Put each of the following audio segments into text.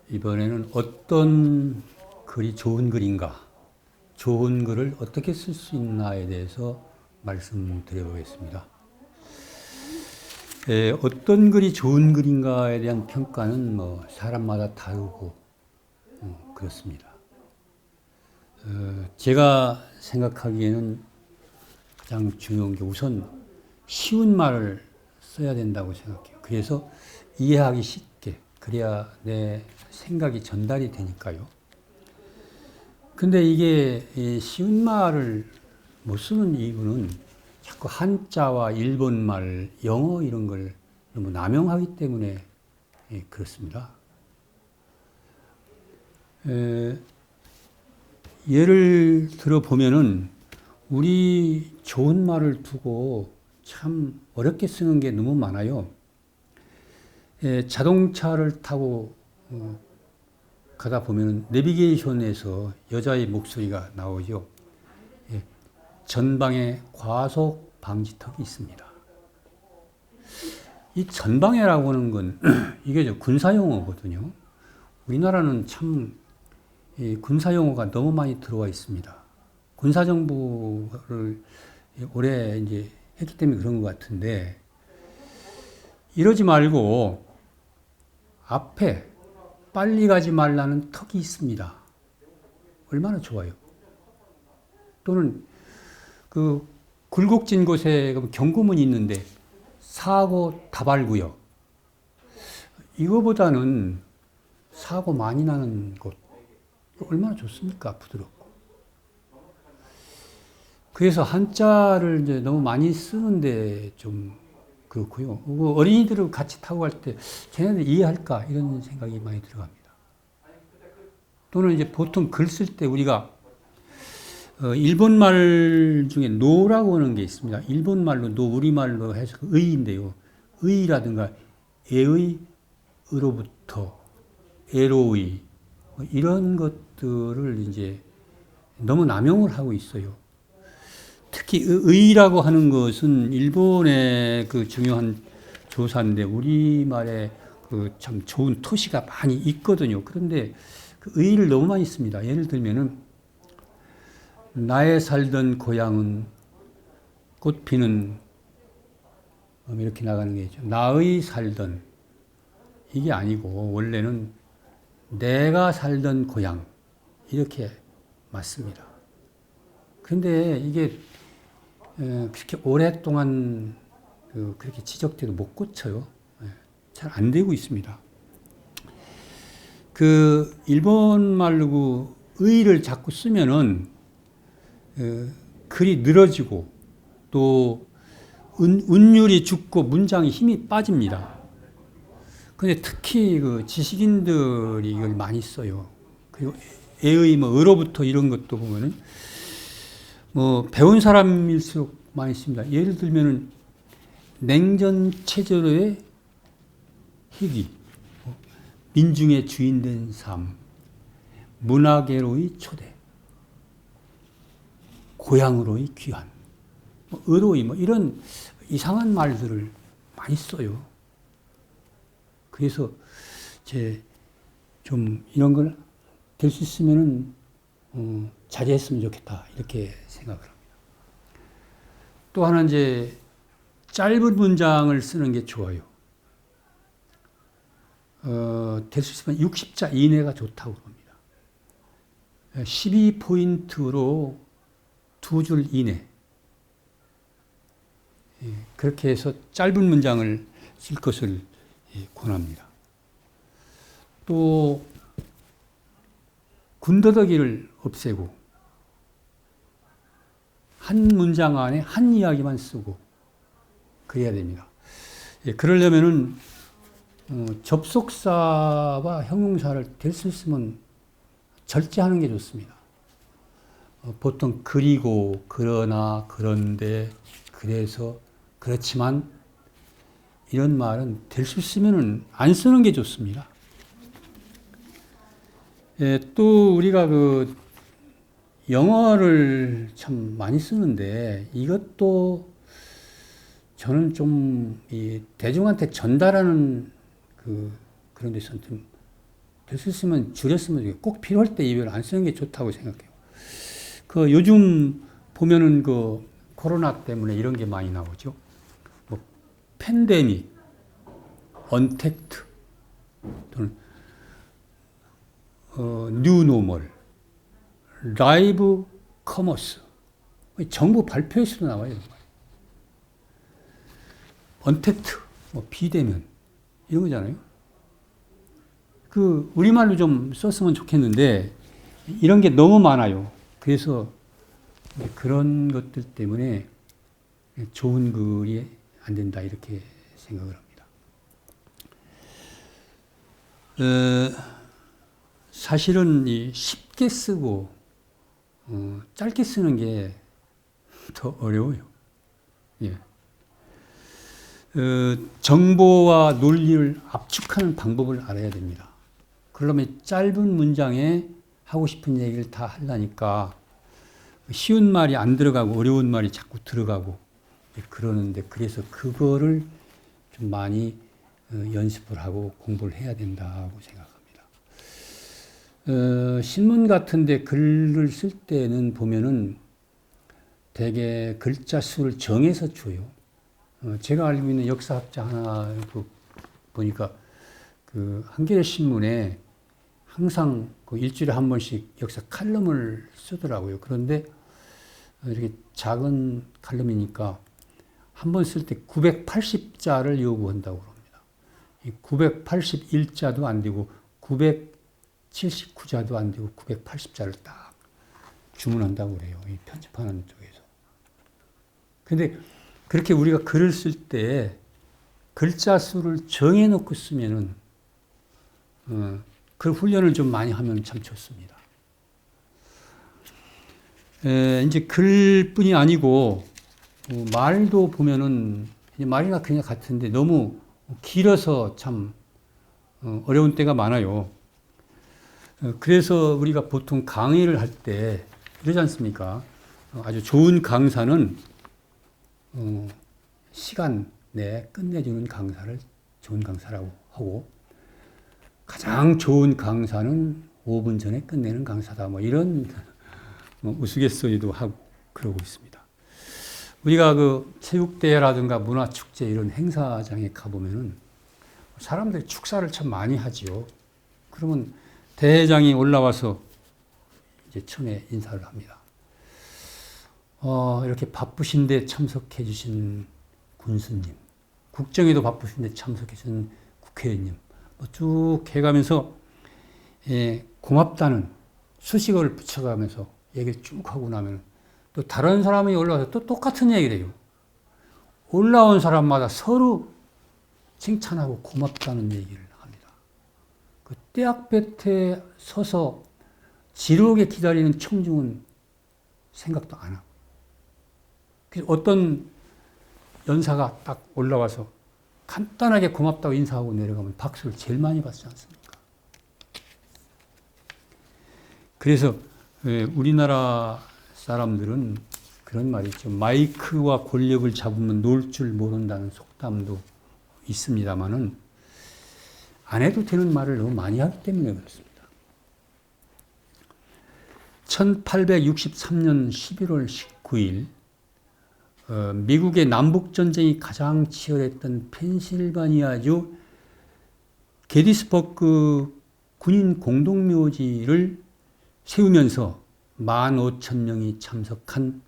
이번에는 어떤 글이 좋은 글인가, 좋은 글을 어떻게 쓸 수 있나에 대해서 말씀드려 보겠습니다. 어떤 글이 좋은 글인가에 대한 평가는 사람마다 다르고 그렇습니다. 제가 생각하기에는 가장 중요한 게 우선 쉬운 말을 써야 된다고 생각해요. 그래서 이해하기 쉽게, 그래야 내 생각이 전달이 되니까요. 근데 이게 쉬운 말을 못 쓰는 이유는 자꾸 한자와 일본말, 영어 이런 걸 너무 남용하기 때문에 그렇습니다. 예를 들어 보면은 우리 좋은 말을 두고 참 어렵게 쓰는 게 너무 많아요. 자동차를 타고 가다 보면 내비게이션에서 여자의 목소리가 나오죠. 전방에 과속 방지턱이 있습니다. 이 전방에라고 하는 건 이게 군사용어거든요. 우리나라는 참 군사용어가 너무 많이 들어와 있습니다. 군사정부를 오래 이제 했기 때문에 그런 것 같은데, 이러지 말고 앞에 빨리 가지 말라는 턱이 있습니다. 얼마나 좋아요. 또는 그 굴곡진 곳에 경고문이 있는데 사고 다발구역. 이거보다는 사고 많이 나는 곳. 얼마나 좋습니까? 부드럽고. 그래서 한자를 이제 너무 많이 쓰는데 좀 그렇고요. 어린이들을 같이 타고 갈 때 쟤네들 이해할까? 이런 생각이 많이 들어갑니다. 또는 이제 보통 글 쓸 때 우리가 일본말 중에 노라고 하는 게 있습니다. 일본말로 노, 우리말로 해서 의인데요. 의라든가 애의, 의로부터, 애로의 이런 것들을 이제 너무 남용을 하고 있어요. 특히 의라고 하는 것은 일본의 그 중요한 조사인데 우리말에 그 참 좋은 토시가 많이 있거든요. 그런데 그 의를 너무 많이 씁니다. 예를 들면은 나의 살던 고향은 꽃 피는 이렇게 나가는 게 있죠. 나의 살던 이게 아니고 원래는 내가 살던 고향 이렇게 맞습니다. 그런데 이게 그렇게 오랫동안 그렇게 지적돼도 못 고쳐요. 잘 안 되고 있습니다. 그 일본 말로 그 의를 자꾸 쓰면은 글이 늘어지고 또 운율이 죽고 문장에 힘이 빠집니다. 근데 특히 그 지식인들이 이걸 많이 써요. 그리고 애의 의로부터 이런 것도 보면은 배운 사람일수록 많이 씁니다. 예를 들면은 냉전 체제로의 희귀, 민중의 주인된 삶, 문화계로의 초대, 고향으로의 귀환, 의로의 이런 이상한 말들을 많이 써요. 그래서 좀 이런 걸 될 수 있으면은 자제했으면 좋겠다 이렇게 생각을 합니다. 또 하나 이제 짧은 문장을 쓰는 게 좋아요. 될 수 있으면 60자 이내가 좋다고 합니다. 12포인트로 2줄 이내. 그렇게 해서 짧은 문장을 쓸 것을 권합니다. 또 군더더기를 없애고 한 문장 안에 한 이야기만 쓰고 그래야 됩니다. 그러려면은 접속사와 형용사를 될 수 있으면 절제하는 게 좋습니다. 보통 그리고, 그러나, 그런데, 그래서, 그렇지만 이런 말은 될 수 있으면 안 쓰는 게 좋습니다. 또 우리가 그 영어를 참 많이 쓰는데 이것도 저는 좀 이 대중한테 전달하는 그런 데서 좀 될 수 있으면 줄였으면 좋겠고 꼭 필요할 때 이별 안 쓰는 게 좋다고 생각해요. 그 요즘 보면은 그 코로나 때문에 이런 게 많이 나오죠. 뭐 팬데믹, 언택트 또는 뉴노멀, 라이브 커머스 정부 발표에서도 나와요. 언택트, 뭐 비대면 이런 거잖아요. 그 우리말로 좀 썼으면 좋겠는데 이런 게 너무 많아요. 그래서 그런 것들 때문에 좋은 글이 안 된다 이렇게 생각을 합니다. 사실은 쉽게 쓰고 짧게 쓰는 게 더 어려워요. 예. 정보와 논리를 압축하는 방법을 알아야 됩니다. 그러면 짧은 문장에 하고 싶은 얘기를 다 하려니까 쉬운 말이 안 들어가고 어려운 말이 자꾸 들어가고 그러는데 그래서 그거를 좀 많이 연습을 하고 공부를 해야 된다고 생각합니다. 신문 같은데 글을 쓸 때는 보면은 대개 글자 수를 정해서 줘요. 제가 알고 있는 역사학자 하나 보니까 그 한겨레 신문에 항상 그 일주일에 한 번씩 역사 칼럼을 쓰더라고요. 그런데 이렇게 작은 칼럼이니까 한 번 쓸 때 980자를 요구한다고 합니다. 이 981자도 안 되고 979자도 안 되고 980자를 딱 주문한다고 그래요. 이 편집하는 쪽에서. 근데 그렇게 우리가 글을 쓸 때 글자 수를 정해놓고 쓰면은 그 훈련을 좀 많이 하면 참 좋습니다. 이제 글뿐이 아니고 말도 보면은 말이나 그냥 같은데 너무 길어서 참 어려운 때가 많아요. 그래서 우리가 보통 강의를 할 때 이러지 않습니까? 아주 좋은 강사는 시간 내에 끝내주는 강사를 좋은 강사라고 하고 가장 좋은 강사는 5분 전에 끝내는 강사다. 뭐 이런 우스갯소리도 하고 그러고 있습니다. 우리가 그 체육대회라든가 문화축제 이런 행사장에 가보면은 사람들이 축사를 참 많이 하지요. 그러면 대회장이 올라와서 이제 처음에 인사를 합니다. 이렇게 바쁘신데 참석해 주신 군수님, 국정에도 바쁘신데 참석해 주신 국회의원님, 쭉 해가면서 고맙다는 수식어를 붙여가면서 얘기를 쭉 하고 나면 또 다른 사람이 올라와서 또 똑같은 얘기를 해요. 올라온 사람마다 서로 칭찬하고 고맙다는 얘기를 합니다. 그 떼약볕에 서서 지루하게 기다리는 청중은 생각도 안 하고 어떤 연사가 딱 올라와서 간단하게 고맙다고 인사하고 내려가면 박수를 제일 많이 받지 않습니까? 그래서 우리나라 사람들은 그런 말이 있죠. 마이크와 권력을 잡으면 놀 줄 모른다는 속담도 있습니다만은 안 해도 되는 말을 너무 많이 하기 때문에 그렇습니다. 1863년 11월 19일 미국의 남북전쟁이 가장 치열했던 펜실바니아주 게티스버그 군인 공동묘지를 세우면서 15,000명이 참석한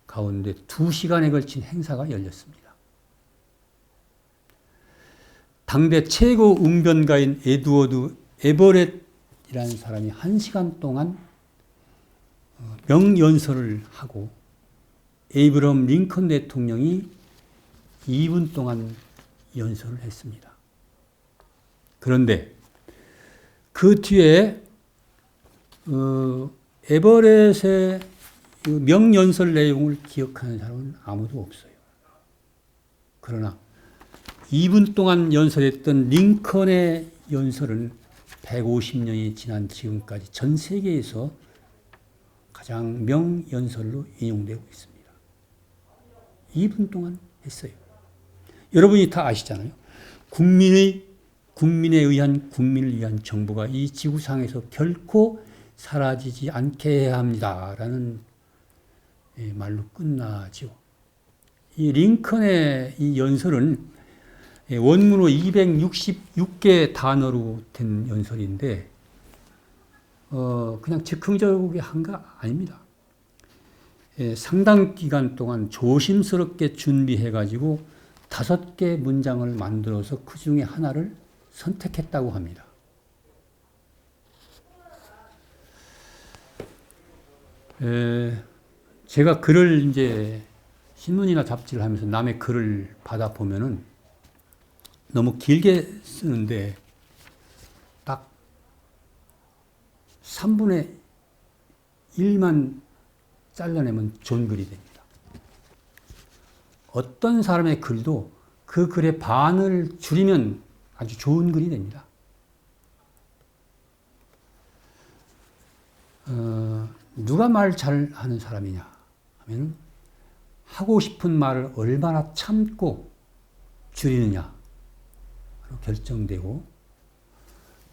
가운데 2시간에 걸친 행사가 열렸습니다. 당대 최고 웅변가인 에드워드 에버렛이라는 사람이 1시간 동안 명연설을 하고 에이브럼 링컨 대통령이 2분 동안 연설을 했습니다. 그런데 그 뒤에 에버렛의 명연설 내용을 기억하는 사람은 아무도 없어요. 그러나 2분 동안 연설했던 링컨의 연설은 150년이 지난 지금까지 전 세계에서 가장 명연설로 인용되고 있습니다. 2분 동안 했어요. 여러분이 다 아시잖아요. 국민의 국민에 의한 국민을 위한 정부가 이 지구상에서 결코 사라지지 않게 해야 합니다라는 말로 끝나죠. 이 링컨의 이 연설은 원문으로 266개 단어로 된 연설인데 그냥 즉흥적으로 한 거 아닙니다. 상당 기간 동안 조심스럽게 준비해가지고 5개 문장을 만들어서 그 중에 하나를 선택했다고 합니다. 제가 글을 이제 신문이나 잡지를 하면서 남의 글을 받아보면은 너무 길게 쓰는데 딱 3분의 1만 잘라내면 좋은 글이 됩니다. 어떤 사람의 글도 그 글의 반을 줄이면 아주 좋은 글이 됩니다. 누가 말 잘하는 사람이냐 하면 하고 싶은 말을 얼마나 참고 줄이느냐로 결정되고,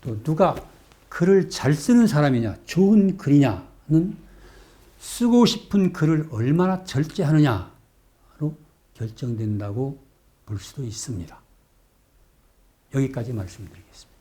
또 누가 글을 잘 쓰는 사람이냐, 좋은 글이냐는 쓰고 싶은 글을 얼마나 절제하느냐로 결정된다고 볼 수도 있습니다. 여기까지 말씀드리겠습니다.